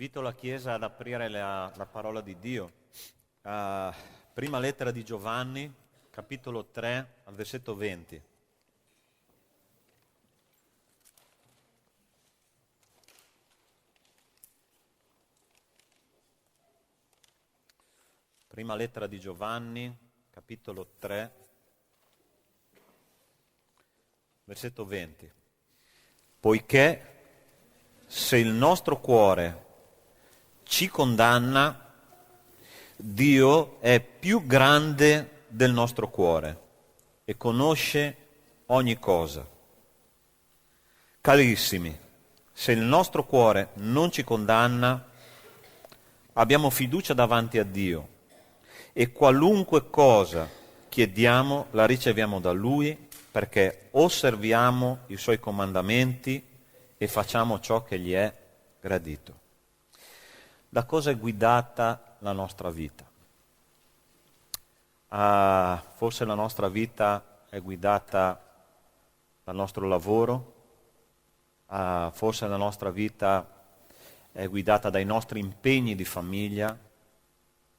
Invito la Chiesa ad aprire la parola di Dio. Prima lettera di Giovanni, capitolo 3, al versetto 20. Prima lettera di Giovanni, capitolo 3, versetto 20. Poiché se il nostro cuore ci condanna, Dio è più grande del nostro cuore e conosce ogni cosa. Carissimi, se il nostro cuore non ci condanna, abbiamo fiducia davanti a Dio e qualunque cosa chiediamo la riceviamo da Lui, perché osserviamo i Suoi comandamenti e facciamo ciò che gli è gradito. Da cosa è guidata la nostra vita? Forse la nostra vita è guidata dal nostro lavoro, forse la nostra vita è guidata dai nostri impegni di famiglia,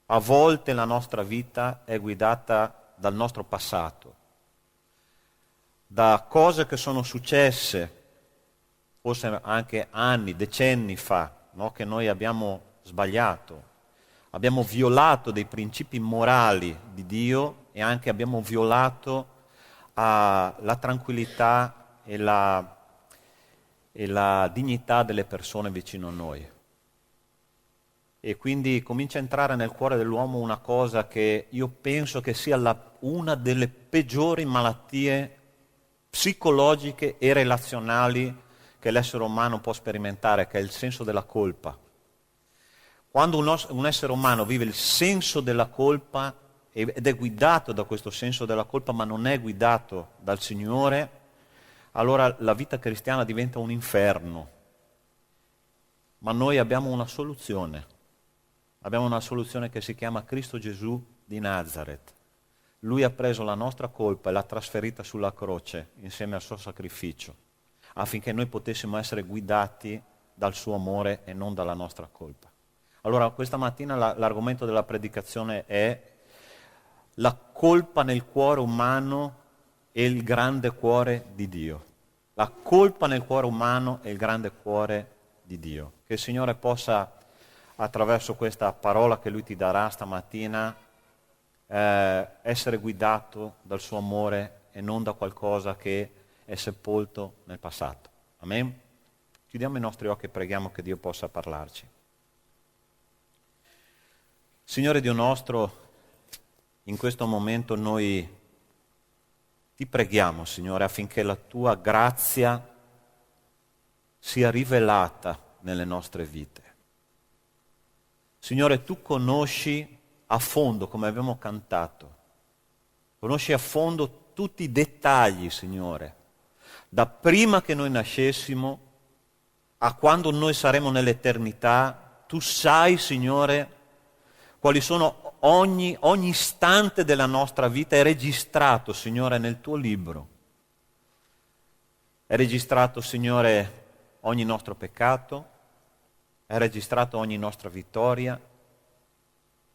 a volte la nostra vita è guidata dal nostro passato, da cose che sono successe, forse anche anni, decenni fa, no? Che noi abbiamo sbagliato, abbiamo violato dei principi morali di Dio e anche abbiamo violato la tranquillità e la dignità delle persone vicino a noi. E quindi comincia a entrare nel cuore dell'uomo una cosa che io penso che sia una delle peggiori malattie psicologiche e relazionali che l'essere umano può sperimentare, che è il senso della colpa. Quando un essere umano vive il senso della colpa ed è guidato da questo senso della colpa, ma non è guidato dal Signore, allora la vita cristiana diventa un inferno. Ma noi abbiamo una soluzione. Abbiamo una soluzione che si chiama Cristo Gesù di Nazareth. Lui ha preso la nostra colpa e l'ha trasferita sulla croce insieme al suo sacrificio, affinché noi potessimo essere guidati dal suo amore e non dalla nostra colpa. Allora, questa mattina l'argomento della predicazione è la colpa nel cuore umano e il grande cuore di Dio. La colpa nel cuore umano e il grande cuore di Dio. Che il Signore possa, attraverso questa parola che Lui ti darà stamattina, essere guidato dal suo amore e non da qualcosa che è sepolto nel passato. Amen? Chiudiamo i nostri occhi e preghiamo che Dio possa parlarci. Signore Dio nostro, in questo momento noi ti preghiamo, Signore, affinché la tua grazia sia rivelata nelle nostre vite. Signore, tu conosci a fondo, come abbiamo cantato, conosci a fondo tutti i dettagli, Signore, da prima che noi nascessimo a quando noi saremo nell'eternità. Tu sai, Signore, quali sono ogni istante della nostra vita è registrato, Signore, nel tuo libro. È registrato, Signore, ogni nostro peccato, è registrato ogni nostra vittoria,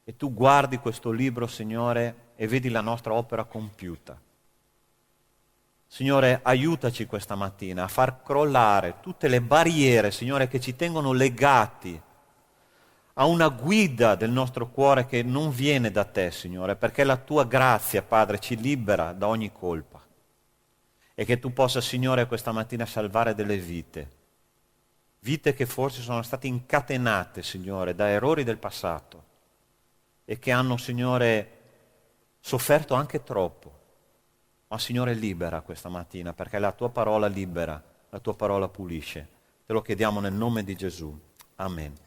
e tu guardi questo libro, Signore, e vedi la nostra opera compiuta. Signore, aiutaci questa mattina a far crollare tutte le barriere, Signore, che ci tengono legati a una guida del nostro cuore che non viene da te, Signore, perché la tua grazia, Padre, ci libera da ogni colpa. E che tu possa, Signore, questa mattina salvare delle vite che forse sono state incatenate, Signore, da errori del passato e che hanno, Signore, sofferto anche troppo. Ma, Signore, libera questa mattina, perché la tua parola libera, la tua parola pulisce. Te lo chiediamo nel nome di Gesù. Amen.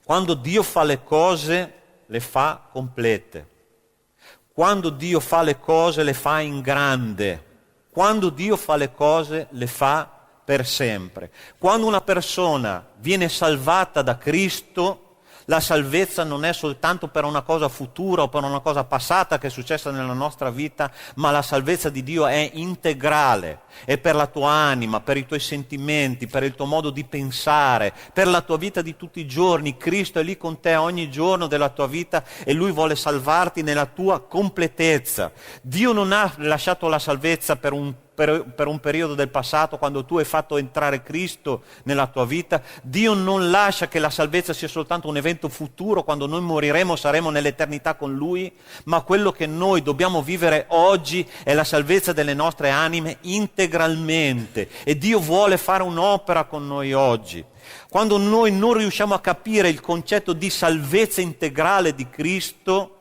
Quando Dio fa le cose, le fa complete. Quando Dio fa le cose, le fa in grande. Quando Dio fa le cose, le fa per sempre. Quando una persona viene salvata da Cristo, La salvezza non è soltanto per una cosa futura o per una cosa passata che è successa nella nostra vita, ma la salvezza di Dio è integrale, è per la tua anima, per i tuoi sentimenti, per il tuo modo di pensare, per la tua vita di tutti i giorni. Cristo è lì con te ogni giorno della tua vita e Lui vuole salvarti nella tua completezza. Dio non ha lasciato la salvezza per un periodo del passato, quando tu hai fatto entrare Cristo nella tua vita. Dio non lascia che la salvezza sia soltanto un evento futuro, quando noi moriremo saremo nell'eternità con Lui, ma quello che noi dobbiamo vivere oggi è la salvezza delle nostre anime integralmente, e Dio vuole fare un'opera con noi oggi. Quando noi non riusciamo a capire il concetto di salvezza integrale di Cristo,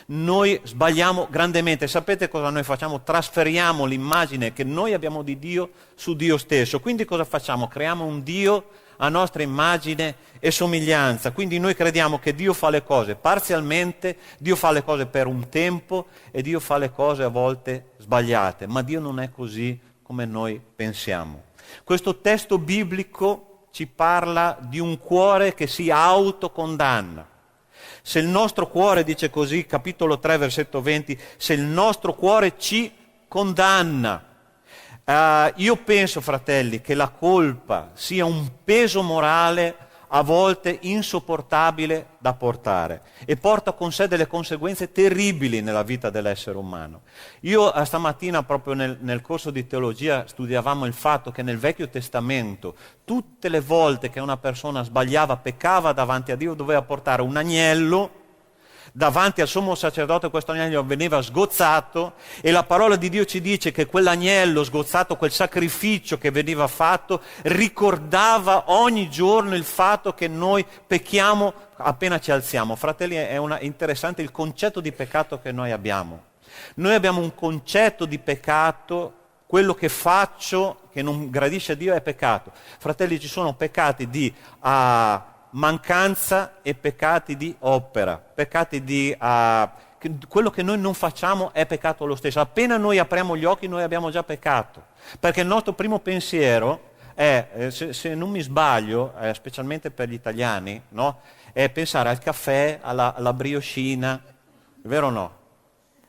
noi sbagliamo grandemente. Sapete cosa noi facciamo? Trasferiamo l'immagine che noi abbiamo di Dio su Dio stesso. Quindi cosa facciamo? Creiamo un Dio a nostra immagine e somiglianza. Quindi noi crediamo che Dio fa le cose parzialmente, Dio fa le cose per un tempo e Dio fa le cose a volte sbagliate. Ma Dio non è così come noi pensiamo. Questo testo biblico ci parla di un cuore che si autocondanna. Se il nostro cuore, dice così, capitolo 3, versetto 20, se il nostro cuore ci condanna. Io penso, fratelli, che la colpa sia un peso morale a volte insopportabile da portare e porta con sé delle conseguenze terribili nella vita dell'essere umano. Io stamattina, proprio nel corso di teologia, studiavamo il fatto che nel Vecchio Testamento tutte le volte che una persona sbagliava, peccava davanti a Dio, doveva portare un agnello davanti al sommo sacerdote. Questo agnello veniva sgozzato e la parola di Dio ci dice che quell'agnello sgozzato, quel sacrificio che veniva fatto, ricordava ogni giorno il fatto che noi pecchiamo appena ci alziamo. Fratelli, è interessante il concetto di peccato che noi abbiamo. Noi abbiamo un concetto di peccato: quello che faccio che non gradisce a Dio è peccato. Fratelli, ci sono peccati di mancanza e peccati di opera, peccati di quello che noi non facciamo è peccato lo stesso. Appena noi apriamo gli occhi noi abbiamo già peccato, perché il nostro primo pensiero è, se non mi sbaglio, specialmente per gli italiani, no? È pensare al caffè, alla brioscina, vero o no?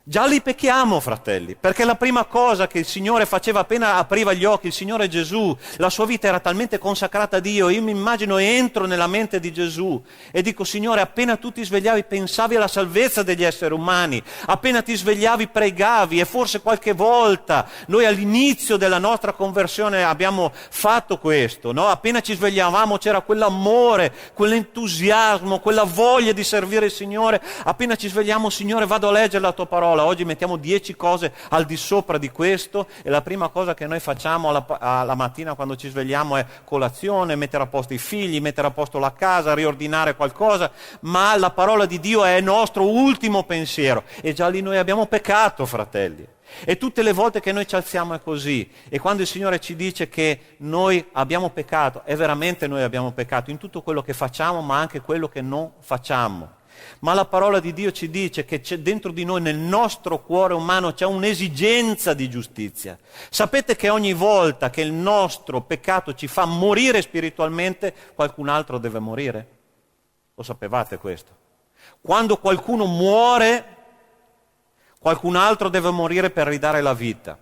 Già li pecchiamo, fratelli, perché la prima cosa che il Signore faceva appena apriva gli occhi, il Signore Gesù, la sua vita era talmente consacrata a Dio. Io mi immagino, entro nella mente di Gesù e dico: Signore, appena tu ti svegliavi pensavi alla salvezza degli esseri umani, appena ti svegliavi pregavi, e forse qualche volta noi all'inizio della nostra conversione abbiamo fatto questo, no? Appena ci svegliavamo c'era quell'amore, quell'entusiasmo, quella voglia di servire il Signore. Appena ci svegliamo: Signore, vado a leggere la tua parola. Oggi mettiamo 10 cose al di sopra di questo, e la prima cosa che noi facciamo alla mattina quando ci svegliamo è colazione, mettere a posto i figli, mettere a posto la casa, riordinare qualcosa, ma la parola di Dio è il nostro ultimo pensiero, e già lì noi abbiamo peccato, fratelli. E tutte le volte che noi ci alziamo è così, e quando il Signore ci dice che noi abbiamo peccato, è veramente noi abbiamo peccato in tutto quello che facciamo, ma anche quello che non facciamo. Ma la parola di Dio ci dice che c'è dentro di noi, nel nostro cuore umano, c'è un'esigenza di giustizia. Sapete che ogni volta che il nostro peccato ci fa morire spiritualmente, qualcun altro deve morire? Lo sapevate questo? Quando qualcuno muore, qualcun altro deve morire per ridare la vita.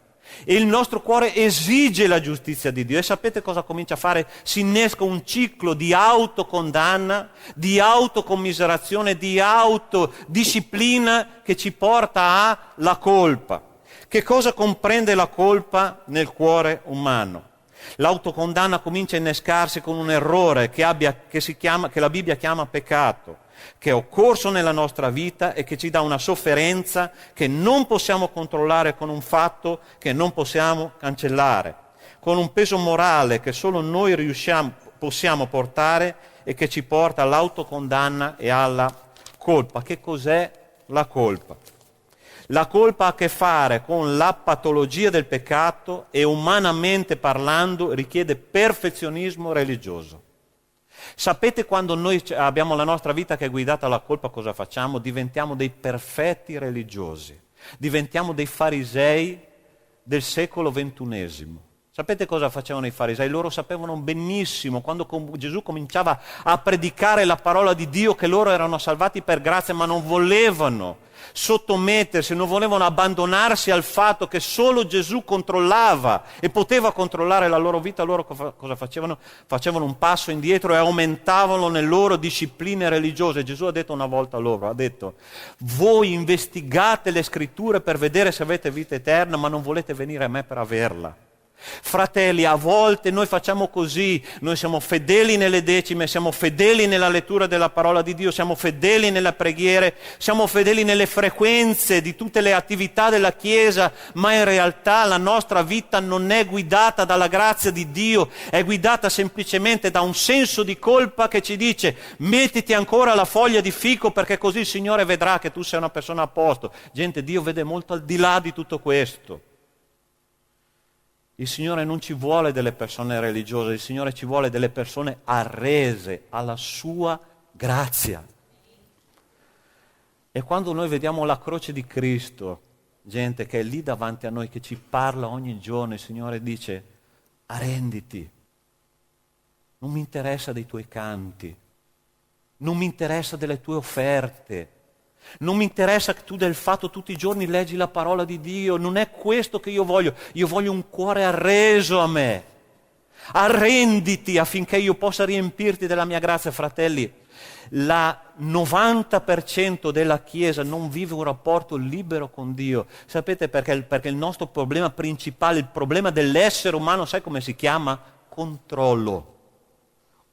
E il nostro cuore esige la giustizia di Dio. E sapete cosa comincia a fare? Si innesca un ciclo di autocondanna, di autocommiserazione, di autodisciplina che ci porta alla colpa. Che cosa comprende la colpa nel cuore umano? L'autocondanna comincia a innescarsi con un errore che la Bibbia chiama peccato, che è occorso nella nostra vita e che ci dà una sofferenza che non possiamo controllare, con un fatto che non possiamo cancellare, con un peso morale che solo noi possiamo portare e che ci porta all'autocondanna e alla colpa. Che cos'è la colpa? La colpa ha a che fare con la patologia del peccato e, umanamente parlando, richiede perfezionismo religioso. Sapete, quando noi abbiamo la nostra vita che è guidata dalla colpa, cosa facciamo? Diventiamo dei perfetti religiosi, diventiamo dei farisei del secolo XXI. Sapete cosa facevano i farisei? Loro sapevano benissimo, quando Gesù cominciava a predicare la parola di Dio, che loro erano salvati per grazia, ma non volevano sottomettersi, non volevano abbandonarsi al fatto che solo Gesù controllava e poteva controllare la loro vita. Loro cosa facevano? Facevano un passo indietro e aumentavano le loro discipline religiose. Gesù ha detto una volta loro, ha detto: voi investigate le scritture per vedere se avete vita eterna, ma non volete venire a me per averla. Fratelli, a volte noi facciamo così, noi siamo fedeli nelle decime, siamo fedeli nella lettura della parola di Dio, siamo fedeli nella preghiera, siamo fedeli nelle frequenze di tutte le attività della Chiesa, ma in realtà la nostra vita non è guidata dalla grazia di Dio, è guidata semplicemente da un senso di colpa che ci dice: mettiti ancora la foglia di fico perché così il Signore vedrà che tu sei una persona a posto. Gente, Dio vede molto al di là di tutto questo. Il Signore non ci vuole delle persone religiose, il Signore ci vuole delle persone arrese alla sua grazia. E quando noi vediamo la croce di Cristo, gente che è lì davanti a noi, che ci parla ogni giorno, il Signore dice: arrenditi, non mi interessa dei tuoi canti, non mi interessa delle tue offerte, non mi interessa che tu del fatto tutti i giorni leggi la parola di Dio, non è questo che io voglio un cuore arreso a me. Arrenditi affinché io possa riempirti della mia grazia. Fratelli, la 90% della Chiesa non vive un rapporto libero con Dio. Sapete perché? Perché il nostro problema principale, il problema dell'essere umano, sai come si chiama? Controllo.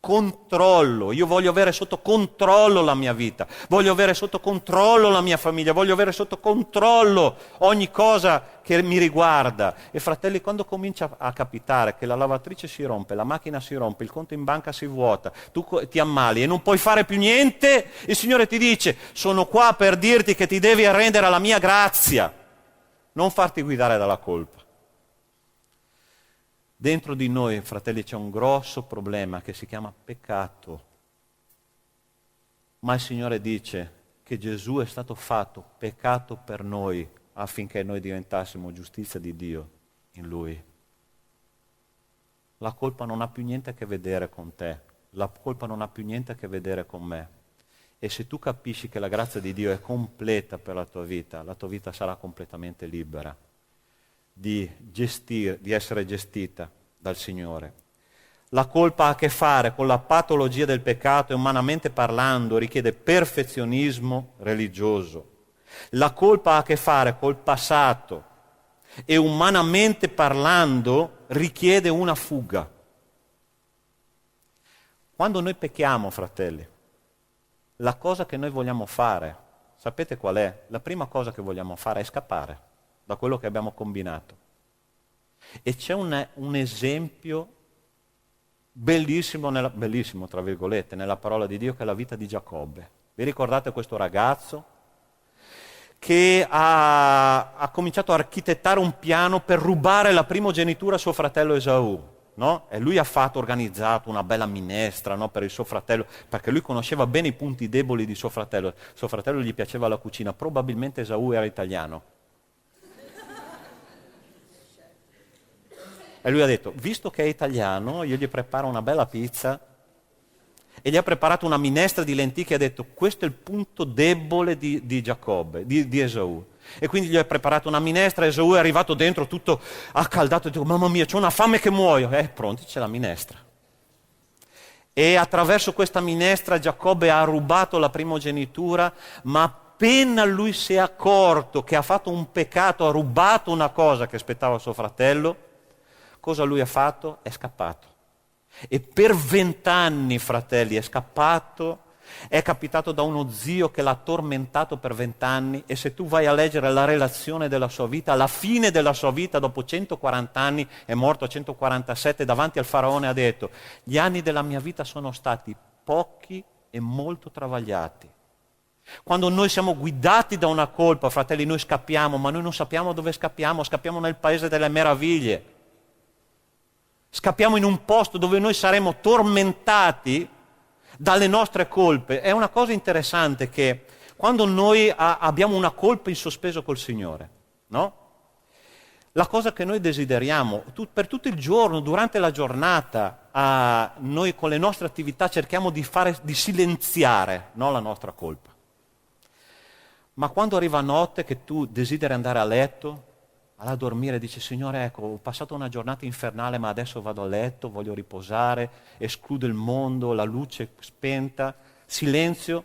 Controllo. Io voglio avere sotto controllo la mia vita, voglio avere sotto controllo la mia famiglia, voglio avere sotto controllo ogni cosa che mi riguarda. E fratelli, quando comincia a capitare che la lavatrice si rompe, la macchina si rompe, il conto in banca si vuota, tu ti ammali e non puoi fare più niente, il Signore ti dice: sono qua per dirti che ti devi arrendere alla mia grazia, non farti guidare dalla colpa. Dentro di noi, fratelli, c'è un grosso problema che si chiama peccato. Ma il Signore dice che Gesù è stato fatto peccato per noi affinché noi diventassimo giustizia di Dio in Lui. La colpa non ha più niente a che vedere con te, la colpa non ha più niente a che vedere con me. E se tu capisci che la grazia di Dio è completa per la tua vita sarà completamente libera di essere gestita dal Signore. La colpa ha a che fare con la patologia del peccato e umanamente parlando richiede perfezionismo religioso. La colpa ha a che fare col passato e umanamente parlando richiede una fuga. Quando noi pecchiamo, fratelli, la cosa che noi vogliamo fare, sapete qual è? La prima cosa che vogliamo fare è scappare da quello che abbiamo combinato. E c'è un esempio bellissimo, tra virgolette, nella parola di Dio, che è la vita di Giacobbe. Vi ricordate questo ragazzo che ha cominciato a architettare un piano per rubare la primogenitura a suo fratello Esaù? No? E lui ha organizzato una bella minestra, no, per il suo fratello, perché lui conosceva bene i punti deboli di suo fratello. Suo fratello gli piaceva la cucina, probabilmente Esaù era italiano. E lui ha detto: visto che è italiano, io gli preparo una bella pizza, e gli ha preparato una minestra di lenticchie e ha detto: questo è il punto debole di Giacobbe, di Esaù. E quindi gli ha preparato una minestra, Esaù è arrivato dentro tutto accaldato e dice: mamma mia, c'ho una fame che muoio. Pronto, c'è la minestra. E attraverso questa minestra Giacobbe ha rubato la primogenitura, ma appena lui si è accorto che ha fatto un peccato, ha rubato una cosa che aspettava a suo fratello, cosa lui ha fatto? È scappato. E per 20 anni, fratelli, è scappato, è capitato da uno zio che l'ha tormentato per 20 anni, e se tu vai a leggere la relazione della sua vita, alla fine della sua vita, dopo 140 anni, è morto a 147, davanti al faraone ha detto: gli anni della mia vita sono stati pochi e molto travagliati. Quando noi siamo guidati da una colpa, fratelli, noi scappiamo, ma noi non sappiamo dove scappiamo nel paese delle meraviglie. Scappiamo in un posto dove noi saremo tormentati dalle nostre colpe. È una cosa interessante che quando noi abbiamo una colpa in sospeso col Signore, no? la cosa che noi desideriamo. Per tutto il giorno, durante la giornata, noi con le nostre attività cerchiamo di silenziare, no, la nostra colpa. Ma quando arriva notte che tu desideri andare a letto, a dormire, dici: Signore, ecco, ho passato una giornata infernale, ma adesso vado a letto, voglio riposare, escludo il mondo, la luce spenta, silenzio,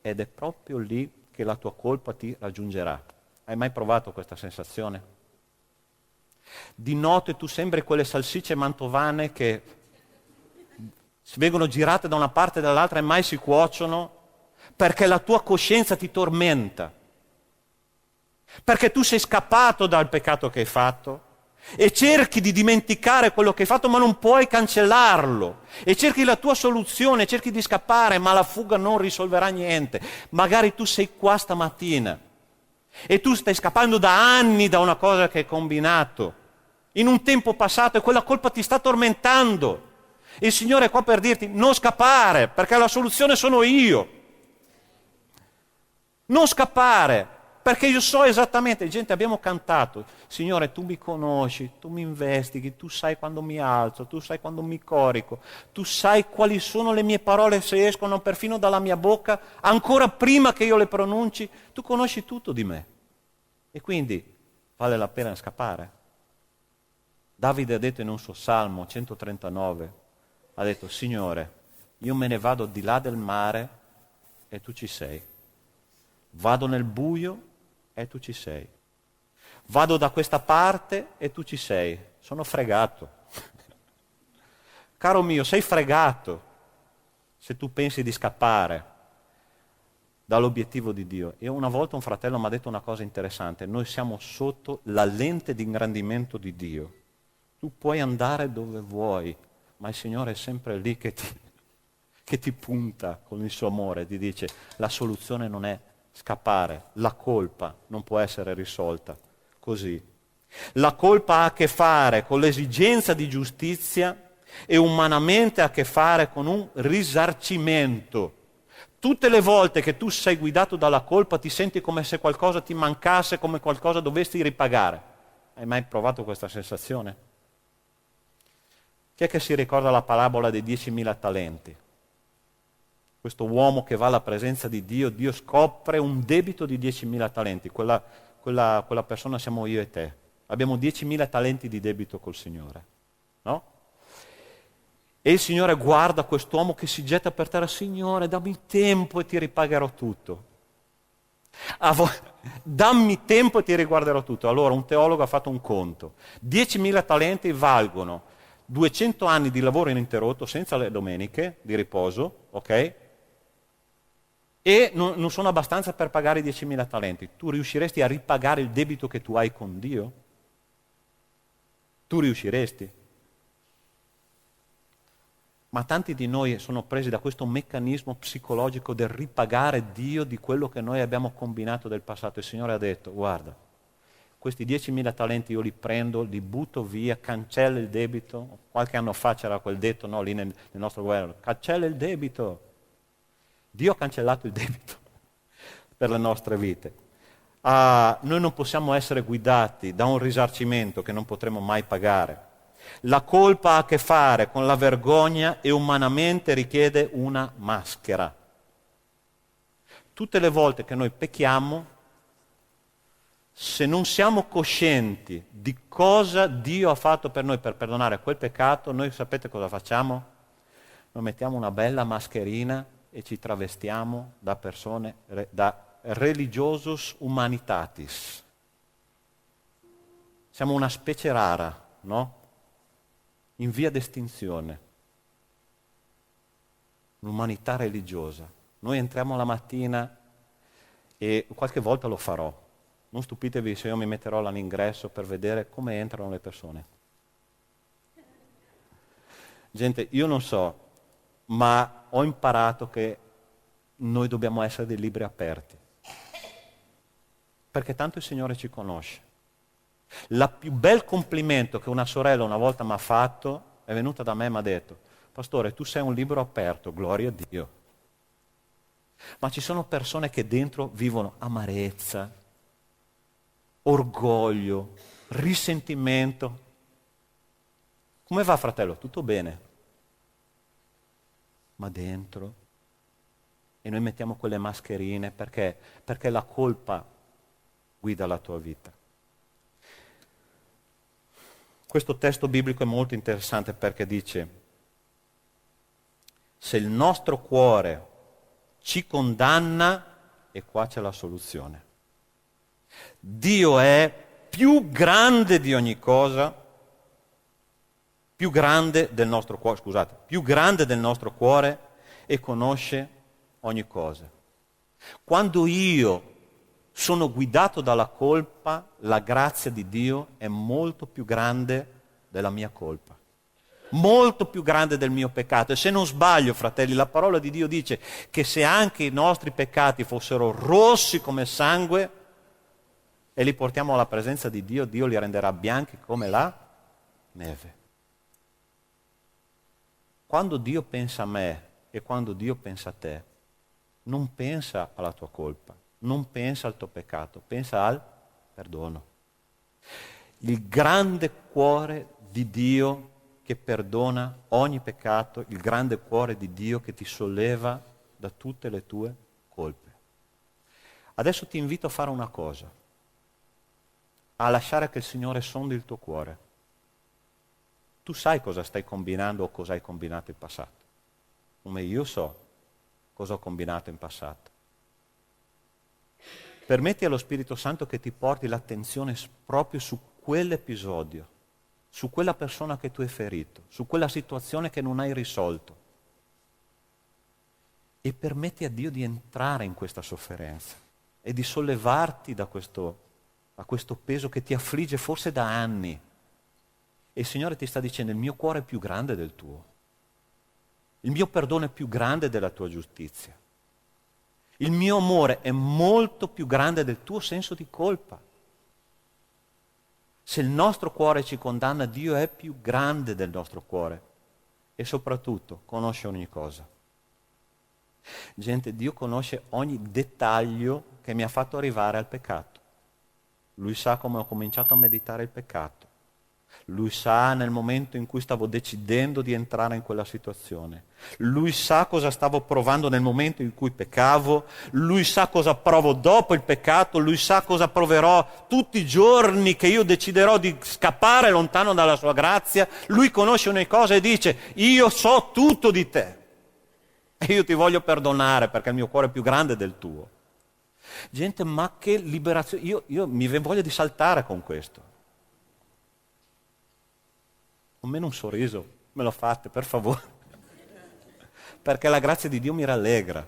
ed è proprio lì che la tua colpa ti raggiungerà. Hai mai provato questa sensazione? Di notte tu sembri quelle salsicce mantovane che vengono girate da una parte e dall'altra e mai si cuociono, perché la tua coscienza ti tormenta, perché tu sei scappato dal peccato che hai fatto e cerchi di dimenticare quello che hai fatto, ma non puoi cancellarlo, e cerchi la tua soluzione, cerchi di scappare, ma la fuga non risolverà niente. Magari tu sei qua stamattina e tu stai scappando da anni da una cosa che hai combinato in un tempo passato, e quella colpa ti sta tormentando. Il Signore è qua per dirti: non scappare, perché la soluzione sono io. Non scappare, perché io so esattamente. Gente, abbiamo cantato: Signore, tu mi conosci, tu mi investighi, tu sai quando mi alzo, tu sai quando mi corico, tu sai quali sono le mie parole se escono perfino dalla mia bocca, ancora prima che io le pronunci. Tu conosci tutto di me, e quindi vale la pena scappare. Davide ha detto in un suo Salmo 139, ha detto: Signore, io me ne vado di là del mare e tu ci sei. Vado nel buio e tu ci sei. Vado da questa parte e tu ci sei. Sono fregato. Caro mio, sei fregato se tu pensi di scappare dall'obiettivo di Dio. E una volta un fratello mi ha detto una cosa interessante: noi siamo sotto la lente di ingrandimento di Dio. Tu puoi andare dove vuoi, ma il Signore è sempre lì che ti punta con il suo amore, ti dice: la soluzione non è scappare, la colpa non può essere risolta così. La colpa ha a che fare con l'esigenza di giustizia e umanamente ha a che fare con un risarcimento. Tutte le volte che tu sei guidato dalla colpa ti senti come se qualcosa ti mancasse, come qualcosa dovessi ripagare. Hai mai provato questa sensazione? Chi è che si ricorda la parabola dei 10.000 talenti? Questo uomo che va alla presenza di Dio, Dio scopre un debito di 10.000 talenti. Quella persona siamo io e te. Abbiamo 10.000 talenti di debito col Signore, no? E il Signore guarda quest'uomo che si getta per terra: Signore, dammi tempo e ti ripagherò tutto. Dammi tempo e ti riguarderò tutto. Allora un teologo ha fatto un conto: 10.000 talenti valgono 200 anni di lavoro ininterrotto, senza le domeniche di riposo, ok? E non sono abbastanza per pagare i 10.000 talenti. Tu riusciresti a ripagare il debito che tu hai con Dio? Tu riusciresti? Ma tanti di noi sono presi da questo meccanismo psicologico del ripagare Dio di quello che noi abbiamo combinato del passato. Il Signore ha detto: guarda, questi 10.000 talenti io li prendo, li butto via, cancello il debito. Qualche anno fa c'era quel detto, no, lì nel nostro governo: cancella il debito. Dio ha cancellato il debito per le nostre vite. Noi non possiamo essere guidati da un risarcimento che non potremo mai pagare. La colpa ha a che fare con la vergogna e umanamente richiede una maschera. Tutte le volte che noi pecchiamo, se non siamo coscienti di cosa Dio ha fatto per noi per perdonare quel peccato, noi sapete cosa facciamo? Noi mettiamo una bella mascherina e ci travestiamo da persone, da religiosus humanitatis. Siamo una specie rara, no? In via d'estinzione. L'umanità religiosa. Noi entriamo la mattina, e qualche volta lo farò. Non stupitevi se io mi metterò all'ingresso per vedere come entrano le persone. Gente, io non so, ma ho imparato che noi dobbiamo essere dei libri aperti. Perché tanto il Signore ci conosce. Il più bel complimento che una sorella una volta mi ha fatto è venuta da me e mi ha detto: Pastore, tu sei un libro aperto, gloria a Dio. Ma ci sono persone che dentro vivono amarezza, orgoglio, risentimento. Come va, fratello? Tutto bene. Ma dentro, e noi mettiamo quelle mascherine perché la colpa guida la tua vita. Questo testo biblico è molto interessante perché dice: se il nostro cuore ci condanna, e qua c'è la soluzione. Dio è più grande di ogni cosa, più grande del nostro cuore e conosce ogni cosa. Quando io sono guidato dalla colpa, la grazia di Dio è molto più grande della mia colpa, molto più grande del mio peccato. E se non sbaglio, fratelli, la parola di Dio dice che se anche i nostri peccati fossero rossi come sangue e li portiamo alla presenza di Dio, Dio li renderà bianchi come la neve. Quando Dio pensa a me e quando Dio pensa a te, non pensa alla tua colpa, non pensa al tuo peccato, pensa al perdono. Il grande cuore di Dio che perdona ogni peccato, il grande cuore di Dio che ti solleva da tutte le tue colpe. Adesso ti invito a fare una cosa, a lasciare che il Signore sondi il tuo cuore. Tu sai cosa stai combinando o cosa hai combinato in passato, come io so cosa ho combinato in passato. Permetti allo Spirito Santo che ti porti l'attenzione proprio su quell'episodio, su quella persona che tu hai ferito, su quella situazione che non hai risolto. E permetti a Dio di entrare in questa sofferenza e di sollevarti da questo peso che ti affligge forse da anni. E il Signore ti sta dicendo: il mio cuore è più grande del tuo, il mio perdono è più grande della tua giustizia, il mio amore è molto più grande del tuo senso di colpa. Se il nostro cuore ci condanna, Dio è più grande del nostro cuore e soprattutto conosce ogni cosa. Gente, Dio conosce ogni dettaglio che mi ha fatto arrivare al peccato. Lui sa come ho cominciato a meditare il peccato. Lui sa nel momento in cui stavo decidendo di entrare in quella situazione. Lui sa cosa stavo provando nel momento in cui peccavo. Lui sa cosa provo dopo il peccato. Lui sa cosa proverò tutti i giorni che io deciderò di scappare lontano dalla sua grazia. Lui conosce ogni cosa e dice: io so tutto di te e io ti voglio perdonare perché il mio cuore è più grande del tuo. Gente, ma che liberazione! Io mi voglio di saltare con questo. Almeno un sorriso, me lo fate, per favore. Perché la grazia di Dio mi rallegra.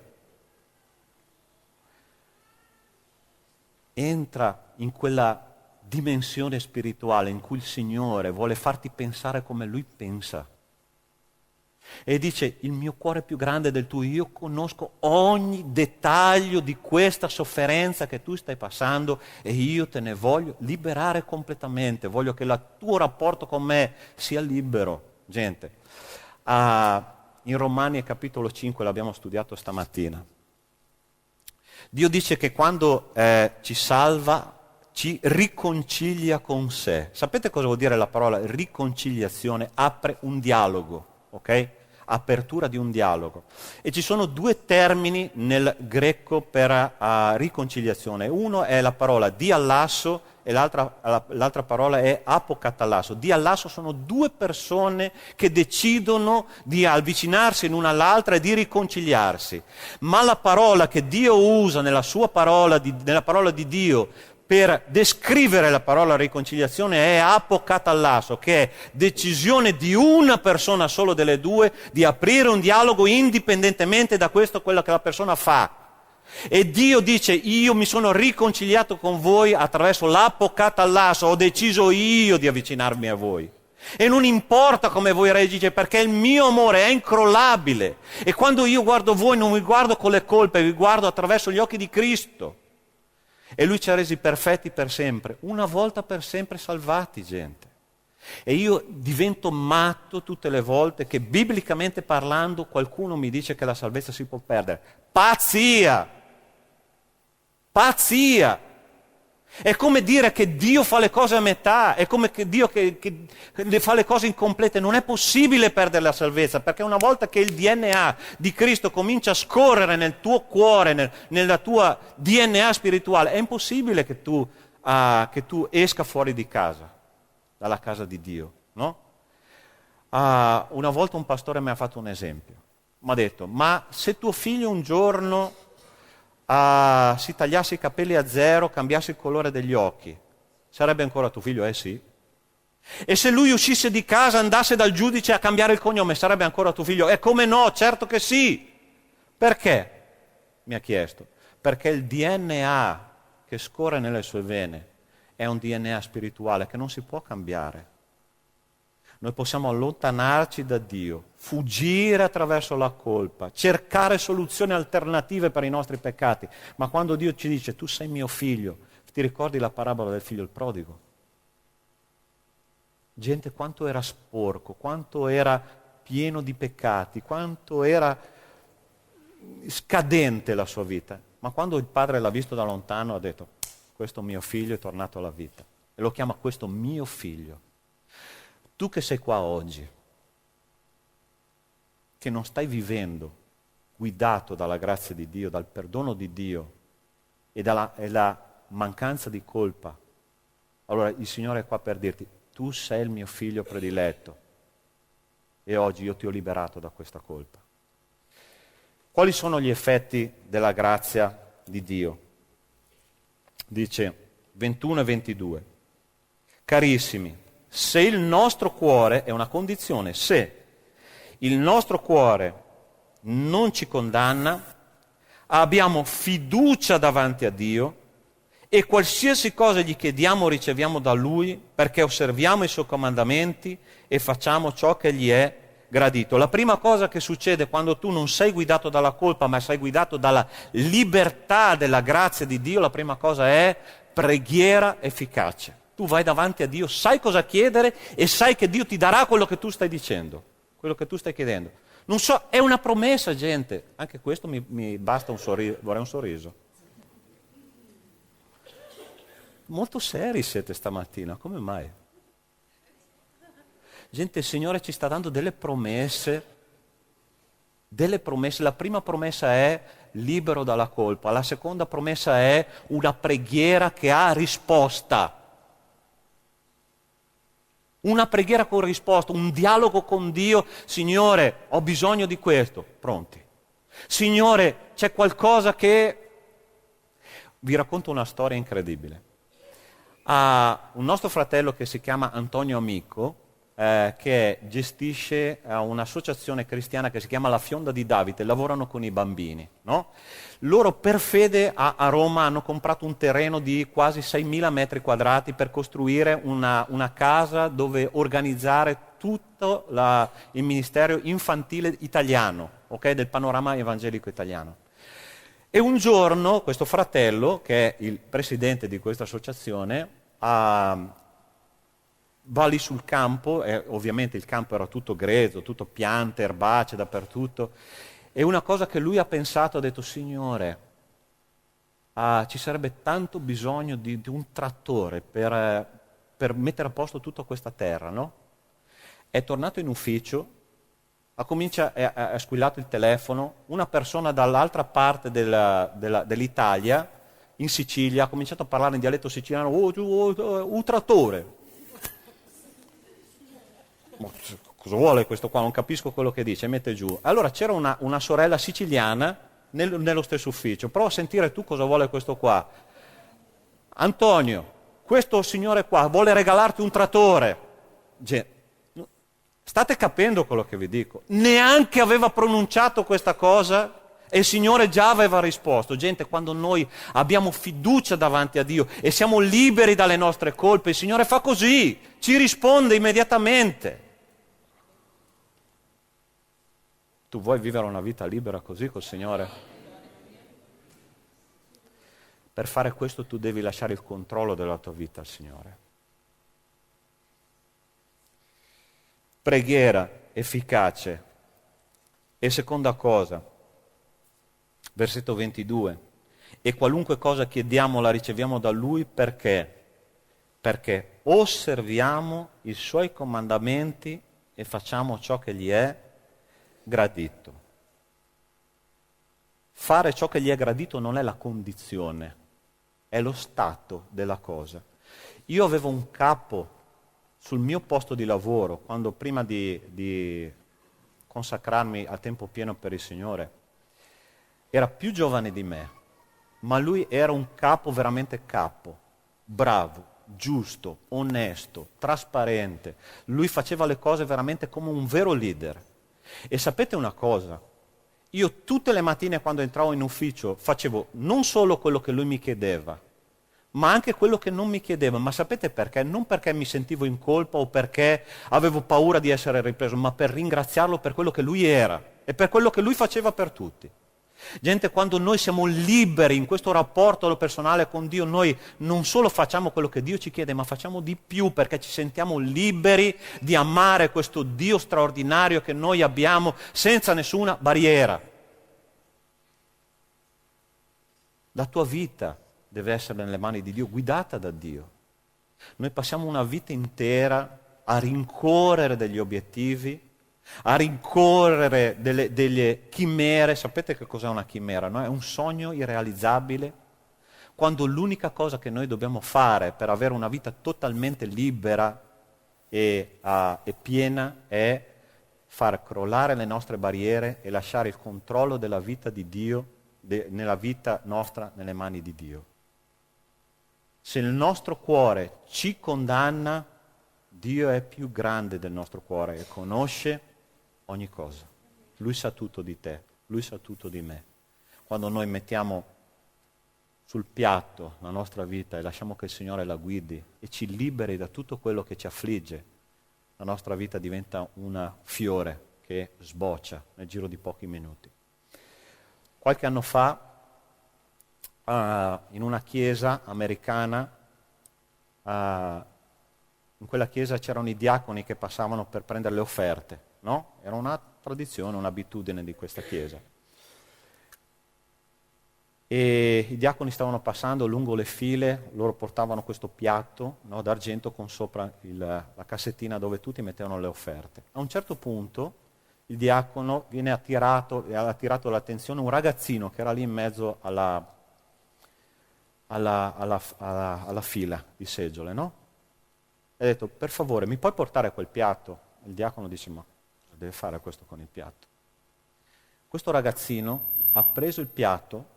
Entra in quella dimensione spirituale in cui il Signore vuole farti pensare come Lui pensa. E dice: il mio cuore è più grande del tuo, io conosco ogni dettaglio di questa sofferenza che tu stai passando e io te ne voglio liberare completamente, voglio che il tuo rapporto con me sia libero. Gente, in Romani capitolo 5 l'abbiamo studiato stamattina. Dio dice che quando ci salva, ci riconcilia con sé. Sapete cosa vuol dire la parola riconciliazione? Apre un dialogo. Ok? Apertura di un dialogo. E ci sono due termini nel greco per riconciliazione. Uno è la parola diallasso e l'altra parola è apokatallasso. Diallasso sono due persone che decidono di avvicinarsi l'una all'altra e di riconciliarsi. Ma la parola che Dio usa nella sua parola, nella parola di Dio, per descrivere la parola riconciliazione è apokatallasso, che è decisione di una persona solo delle due di aprire un dialogo indipendentemente da questo quello che la persona fa. E Dio dice: io mi sono riconciliato con voi attraverso l'apokatallasso, ho deciso io di avvicinarmi a voi. E non importa come voi reagite, perché il mio amore è incrollabile. E quando io guardo voi non vi guardo con le colpe, vi guardo attraverso gli occhi di Cristo. E Lui ci ha resi perfetti per sempre, una volta per sempre salvati, gente. E io divento matto tutte le volte che, biblicamente parlando, qualcuno mi dice che la salvezza si può perdere. Pazzia! Pazzia! È come dire che Dio fa le cose a metà, è come che Dio che fa le cose incomplete. Non è possibile perdere la salvezza, perché una volta che il DNA di Cristo comincia a scorrere nel tuo cuore, nella tua DNA spirituale, è impossibile che tu esca fuori di casa, dalla casa di Dio, no? Una volta un pastore mi ha fatto un esempio. Mi ha detto, ma se tuo figlio un giorno si tagliasse i capelli a zero, cambiasse il colore degli occhi, sarebbe ancora tuo figlio? Sì. E se lui uscisse di casa, andasse dal giudice a cambiare il cognome, sarebbe ancora tuo figlio? Come no? Certo che sì. Perché? Mi ha chiesto. Perché il DNA che scorre nelle sue vene è un DNA spirituale che non si può cambiare. Noi possiamo allontanarci da Dio, fuggire attraverso la colpa, cercare soluzioni alternative per i nostri peccati, ma quando Dio ci dice tu sei mio figlio, ti ricordi la parabola del figlio il prodigo? Gente, quanto era sporco, quanto era pieno di peccati, quanto era scadente la sua vita, ma quando il padre l'ha visto da lontano ha detto questo mio figlio è tornato alla vita, e lo chiama questo mio figlio. Tu che sei qua oggi, che non stai vivendo guidato dalla grazia di Dio, dal perdono di Dio e dalla mancanza di colpa, allora il Signore è qua per dirti, tu sei il mio figlio prediletto e oggi io ti ho liberato da questa colpa. Quali sono gli effetti della grazia di Dio? Dice 21 e 22. Carissimi, se il nostro cuore, è una condizione, se il nostro cuore non ci condanna, abbiamo fiducia davanti a Dio e qualsiasi cosa gli chiediamo riceviamo da Lui perché osserviamo i Suoi comandamenti e facciamo ciò che gli è gradito. La prima cosa che succede quando tu non sei guidato dalla colpa ma sei guidato dalla libertà della grazia di Dio, la prima cosa è preghiera efficace. Tu vai davanti a Dio, sai cosa chiedere e sai che Dio ti darà quello che tu stai dicendo, quello che tu stai chiedendo. Non so, è una promessa, gente. Anche questo mi basta un sorriso, vorrei un sorriso. Molto seri siete stamattina, come mai? Gente, il Signore ci sta dando delle promesse. La prima promessa è libero dalla colpa, la seconda promessa è una preghiera che ha risposta. Una preghiera con risposta, un dialogo con Dio. Signore, ho bisogno di questo. Pronti. Signore, c'è qualcosa che... Vi racconto una storia incredibile. Un nostro fratello che si chiama Antonio Amico, che gestisce un'associazione cristiana che si chiama La Fionda di Davide, lavorano con i bambini, no? Loro per fede a Roma hanno comprato un terreno di quasi 6.000 metri quadrati per costruire una casa dove organizzare tutto il ministero infantile italiano, okay? Del panorama evangelico italiano. E un giorno questo fratello, che è il presidente di questa associazione, va lì sul campo, e ovviamente il campo era tutto grezzo, tutto piante, erbacee dappertutto, e una cosa che lui ha pensato, ha detto, Signore, ci sarebbe tanto bisogno di un trattore per mettere a posto tutta questa terra, no? È tornato in ufficio, ha squillato il telefono, una persona dall'altra parte dell'Italia, in Sicilia, ha cominciato a parlare in dialetto siciliano, un trattore. Cosa vuole questo qua? Non capisco quello che dice, mette giù. Allora c'era una sorella siciliana nello stesso ufficio, prova a sentire tu cosa vuole questo qua. Antonio, questo signore qua vuole regalarti un trattore. State capendo quello che vi dico? Neanche aveva pronunciato questa cosa e il Signore già aveva risposto. Gente, quando noi abbiamo fiducia davanti a Dio e siamo liberi dalle nostre colpe, il Signore fa così, ci risponde immediatamente. Tu vuoi vivere una vita libera così col Signore? Per fare questo tu devi lasciare il controllo della tua vita al Signore. Preghiera efficace. E seconda cosa, versetto 22. E qualunque cosa chiediamo la riceviamo da Lui perché? Perché osserviamo i Suoi comandamenti e facciamo ciò che gli è gradito. Fare ciò che gli è gradito non è la condizione, è lo stato della cosa. Io avevo un capo sul mio posto di lavoro, quando prima di consacrarmi a tempo pieno per il Signore, era più giovane di me, ma lui era un capo veramente capo, bravo, giusto, onesto, trasparente. Lui faceva le cose veramente come un vero leader. E sapete una cosa? Io tutte le mattine quando entravo in ufficio facevo non solo quello che lui mi chiedeva, ma anche quello che non mi chiedeva. Ma sapete perché? Non perché mi sentivo in colpa o perché avevo paura di essere ripreso, ma per ringraziarlo per quello che lui era e per quello che lui faceva per tutti. Gente, quando noi siamo liberi in questo rapporto personale con Dio, noi non solo facciamo quello che Dio ci chiede, ma facciamo di più perché ci sentiamo liberi di amare questo Dio straordinario che noi abbiamo senza nessuna barriera. La tua vita deve essere nelle mani di Dio, guidata da Dio. Noi passiamo una vita intera a rincorrere degli obiettivi, a rincorrere delle chimere. Sapete che cos'è una chimera? No? È un sogno irrealizzabile, quando l'unica cosa che noi dobbiamo fare per avere una vita totalmente libera e piena è far crollare le nostre barriere e lasciare il controllo della vita di Dio, nella vita nostra, nelle mani di Dio. Se il nostro cuore ci condanna, Dio è più grande del nostro cuore e conosce ogni cosa. Lui sa tutto di te, Lui sa tutto di me. Quando noi mettiamo sul piatto la nostra vita e lasciamo che il Signore la guidi e ci liberi da tutto quello che ci affligge, la nostra vita diventa un fiore che sboccia nel giro di pochi minuti. Qualche anno fa, in una chiesa americana, in quella chiesa c'erano i diaconi che passavano per prendere le offerte, no? Era una tradizione, un'abitudine di questa chiesa. E i diaconi stavano passando lungo le file, loro portavano questo piatto, no, d'argento con sopra la cassettina dove tutti mettevano le offerte. A un certo punto il diacono ha attirato l'attenzione un ragazzino che era lì in mezzo alla fila di seggiole, no? E ha detto: per favore, mi puoi portare quel piatto? Il diacono dice: ma cosa deve fare questo con il piatto? Questo ragazzino ha preso il piatto,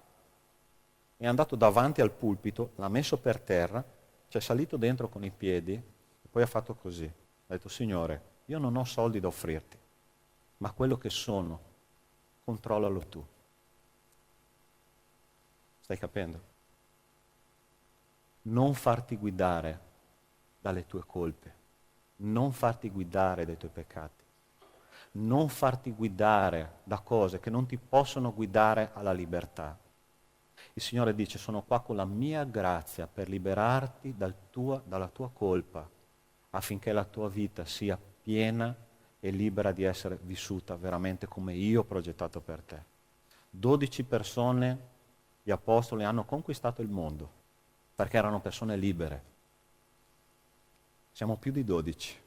è andato davanti al pulpito, l'ha messo per terra, ci è salito dentro con i piedi e poi ha fatto così. Ha detto: Signore, io non ho soldi da offrirti, ma quello che sono, controllalo tu. Stai capendo? Non farti guidare dalle tue colpe, non farti guidare dai tuoi peccati, non farti guidare da cose che non ti possono guidare alla libertà. Il Signore dice: sono qua con la mia grazia per liberarti dalla tua colpa, affinché la tua vita sia piena e libera di essere vissuta veramente come io ho progettato per te. 12 persone, gli apostoli, hanno conquistato il mondo, perché erano persone libere. Siamo più di 12,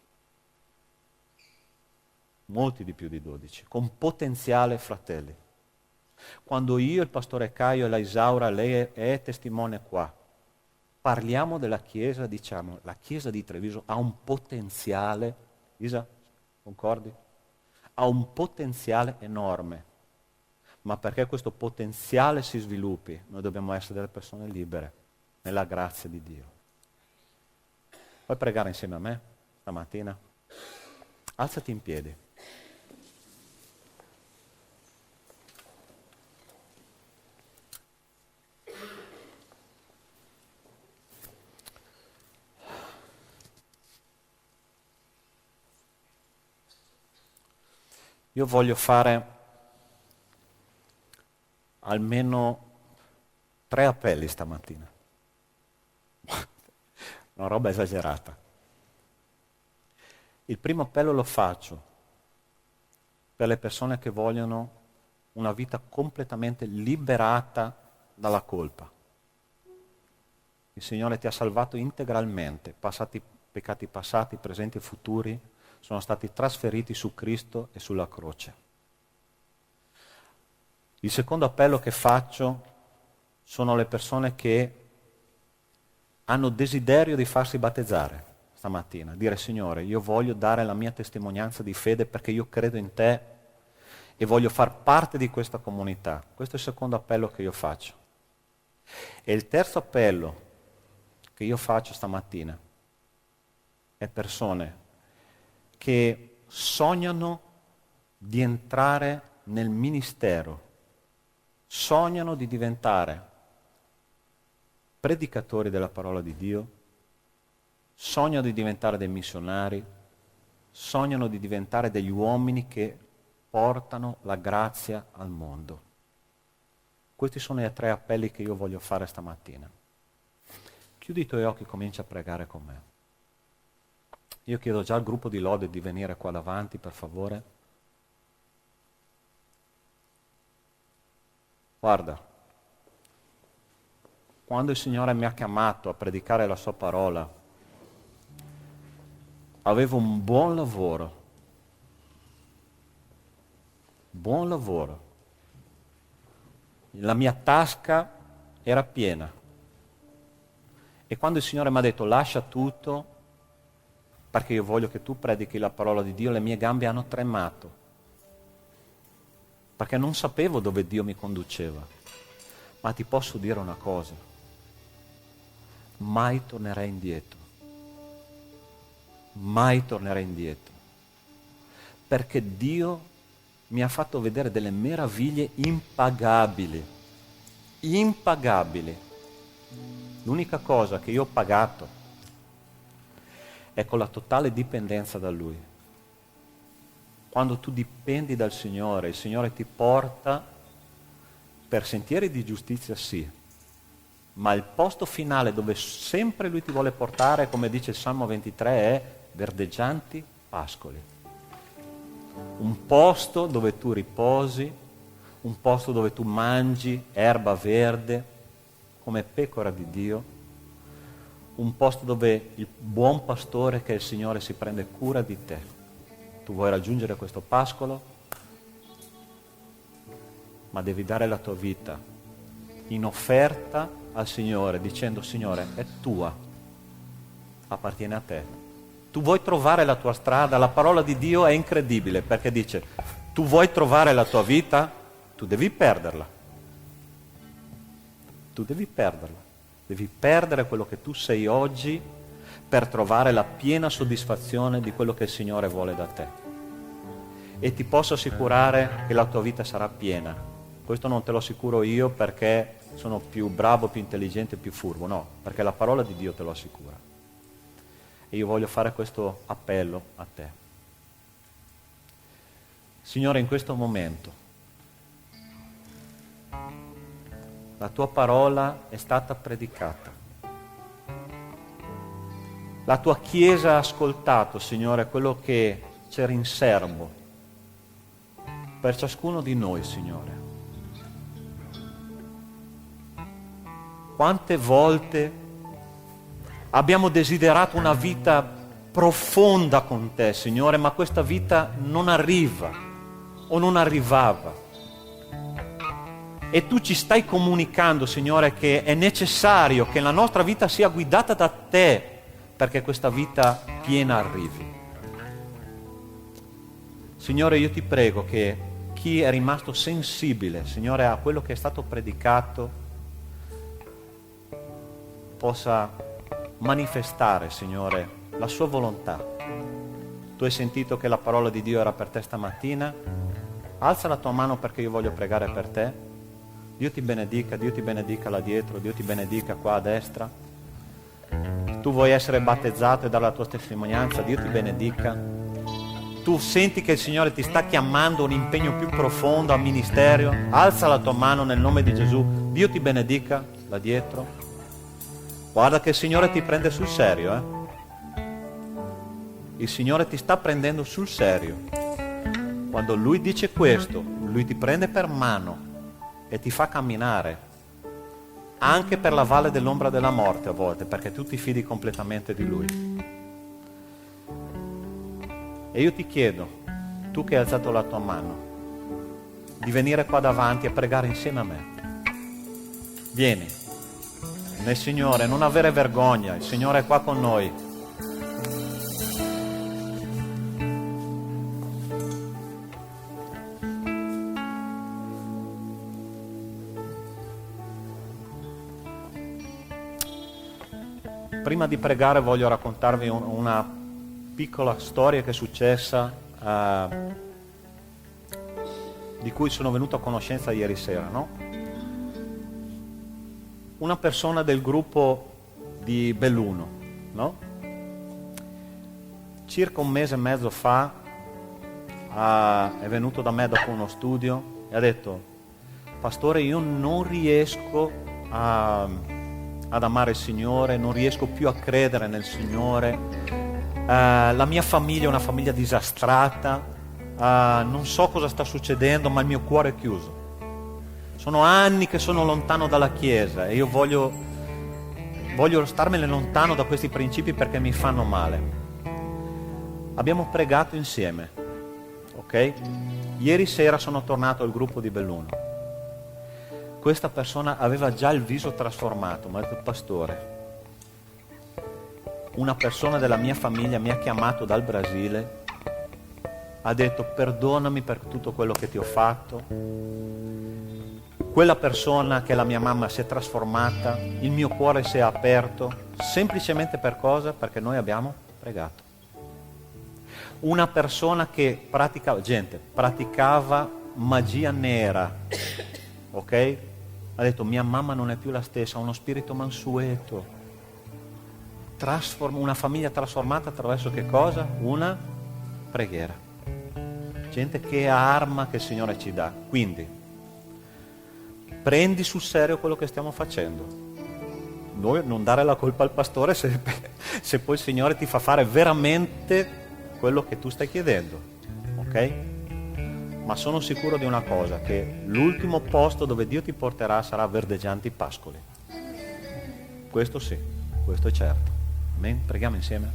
molti di più di 12, con potenziale, fratelli. Quando io, il pastore Caio e la Isaura, lei è testimone qua, parliamo della Chiesa, diciamo, la Chiesa di Treviso ha un potenziale, Isa, concordi? Ha un potenziale enorme, ma perché questo potenziale si sviluppi, noi dobbiamo essere delle persone libere, nella grazia di Dio. Puoi pregare insieme a me stamattina? Alzati in piedi. Io voglio fare almeno 3 appelli stamattina. Una roba esagerata. Il primo appello lo faccio per le persone che vogliono una vita completamente liberata dalla colpa. Il Signore ti ha salvato integralmente, peccati passati, presenti e futuri sono stati trasferiti su Cristo e sulla croce. Il secondo appello che faccio sono le persone che hanno desiderio di farsi battezzare stamattina, dire Signore, io voglio dare la mia testimonianza di fede perché io credo in te e voglio far parte di questa comunità. Questo è il secondo appello che io faccio. E il terzo appello che io faccio stamattina è persone che sognano di entrare nel ministero, sognano di diventare predicatori della parola di Dio, sognano di diventare dei missionari, sognano di diventare degli uomini che portano la grazia al mondo. Questi sono i 3 appelli che io voglio fare stamattina. Chiudi i tuoi occhi e comincia a pregare con me. Io chiedo già al gruppo di lode di venire qua davanti, per favore. Guarda, quando il Signore mi ha chiamato a predicare la sua parola, avevo un buon lavoro. Buon lavoro. La mia tasca era piena. E quando il Signore mi ha detto lascia tutto, perché io voglio che tu predichi la parola di Dio, le mie gambe hanno tremato. Perché non sapevo dove Dio mi conduceva. Ma ti posso dire una cosa. Mai tornerei indietro. Mai tornerei indietro. Perché Dio mi ha fatto vedere delle meraviglie impagabili. Impagabili. L'unica cosa che io ho pagato è con la totale dipendenza da Lui. Quando tu dipendi dal Signore, il Signore ti porta per sentieri di giustizia, sì, ma il posto finale dove sempre Lui ti vuole portare, come dice il Salmo 23, è verdeggianti pascoli. Un posto dove tu riposi, un posto dove tu mangi erba verde, come pecora di Dio, un posto dove il buon pastore che è il Signore si prende cura di te. Tu vuoi raggiungere questo pascolo, ma devi dare la tua vita in offerta al Signore, dicendo Signore, è tua, appartiene a te. Tu vuoi trovare la tua strada, la parola di Dio è incredibile perché dice, tu vuoi trovare la tua vita, tu devi perderla. Tu devi perderla, devi perdere quello che tu sei oggi per trovare la piena soddisfazione di quello che il Signore vuole da te. E ti posso assicurare che la tua vita sarà piena. Questo non te lo assicuro io perché sono più bravo, più intelligente, più furbo, no, perché la parola di Dio te lo assicura. E io voglio fare questo appello a te. Signore, in questo momento la tua parola è stata predicata. La tua Chiesa ha ascoltato, Signore, quello che c'era in serbo per ciascuno di noi, Signore. Quante volte abbiamo desiderato una vita profonda con te, Signore, ma questa vita non arriva o non arrivava. E tu ci stai comunicando, Signore, che è necessario che la nostra vita sia guidata da te perché questa vita piena arrivi. Signore, io ti prego che chi è rimasto sensibile, Signore, a quello che è stato predicato, possa manifestare, Signore, la sua volontà. Tu hai sentito che la parola di Dio era per te stamattina? Alza la tua mano perché io voglio pregare per te. Dio ti benedica là dietro, Dio ti benedica qua a destra. Tu vuoi essere battezzato e dare la tua testimonianza, Dio ti benedica. Tu senti che il Signore ti sta chiamando a un impegno più profondo, al ministero, alza la tua mano nel nome di Gesù, Dio ti benedica là dietro. Guarda che il Signore ti prende sul serio, Il Signore ti sta prendendo sul serio. Quando Lui dice questo, Lui ti prende per mano e ti fa camminare. anche per la valle dell'ombra della morte a volte, perché tu ti fidi completamente di Lui. E io ti chiedo, tu che hai alzato la tua mano, di venire qua davanti a pregare insieme a me. Vieni nel Signore, non avere vergogna, il Signore è qua con noi. Prima di pregare voglio raccontarvi una piccola storia che è successa, di cui sono venuto a conoscenza ieri sera, no? Una persona del gruppo di Belluno, no? Circa un mese e mezzo fa è venuto da me dopo uno studio e ha detto: Pastore, io non riesco ad amare il Signore, non riesco più a credere nel Signore, la mia famiglia è una famiglia disastrata, non so cosa sta succedendo, ma il mio cuore è chiuso. Sono anni che sono lontano dalla Chiesa e io voglio starmene lontano da questi principi perché mi fanno male. Abbiamo pregato insieme, ok? Ieri sera sono tornato al gruppo di Belluno. Questa persona aveva già il viso trasformato, ma ha detto: Pastore, una persona della mia famiglia mi ha chiamato dal Brasile, ha detto: perdonami per tutto quello che ti ho fatto. Quella persona, che è la mia mamma, si è trasformata, il mio cuore si è aperto, semplicemente per cosa? Perché noi abbiamo pregato. Una persona che praticava magia nera, ok? Ha detto: mia mamma non è più la stessa, ha uno spirito mansueto. Una famiglia trasformata attraverso che cosa? Una preghiera. Gente che arma che il Signore ci dà. Quindi prendi sul serio quello che stiamo facendo. Noi non dare la colpa al pastore se poi il Signore ti fa fare veramente quello che tu stai chiedendo, ok? Ma sono sicuro di una cosa, che l'ultimo posto dove Dio ti porterà sarà verdeggianti pascoli. Questo sì, questo è certo. Amen? Preghiamo insieme.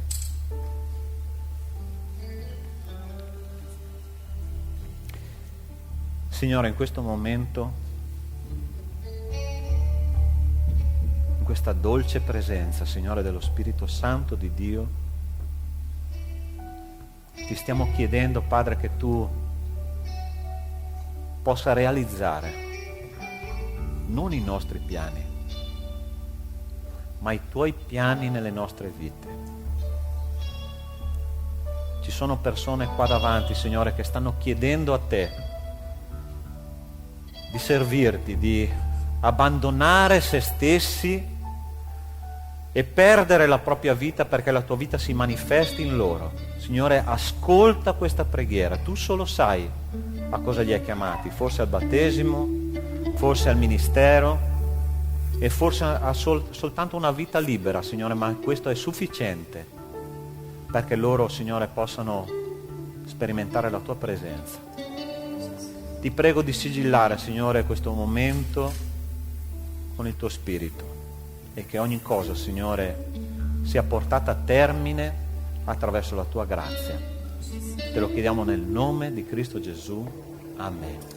Signore, in questo momento, in questa dolce presenza, Signore, dello Spirito Santo di Dio, ti stiamo chiedendo, Padre, che tu possa realizzare non i nostri piani, ma i tuoi piani nelle nostre vite. Ci sono persone qua davanti, Signore, che stanno chiedendo a te di servirti, di abbandonare se stessi e perdere la propria vita perché la tua vita si manifesti in loro. Signore, ascolta questa preghiera. Tu solo sai a cosa li hai chiamati, forse al battesimo, forse al ministero e forse a soltanto una vita libera, Signore, ma questo è sufficiente perché loro, Signore, possano sperimentare la tua presenza. Ti prego di sigillare, Signore, questo momento con il tuo Spirito e che ogni cosa, Signore, sia portata a termine attraverso la tua grazia. Te lo chiediamo nel nome di Cristo Gesù. Amen.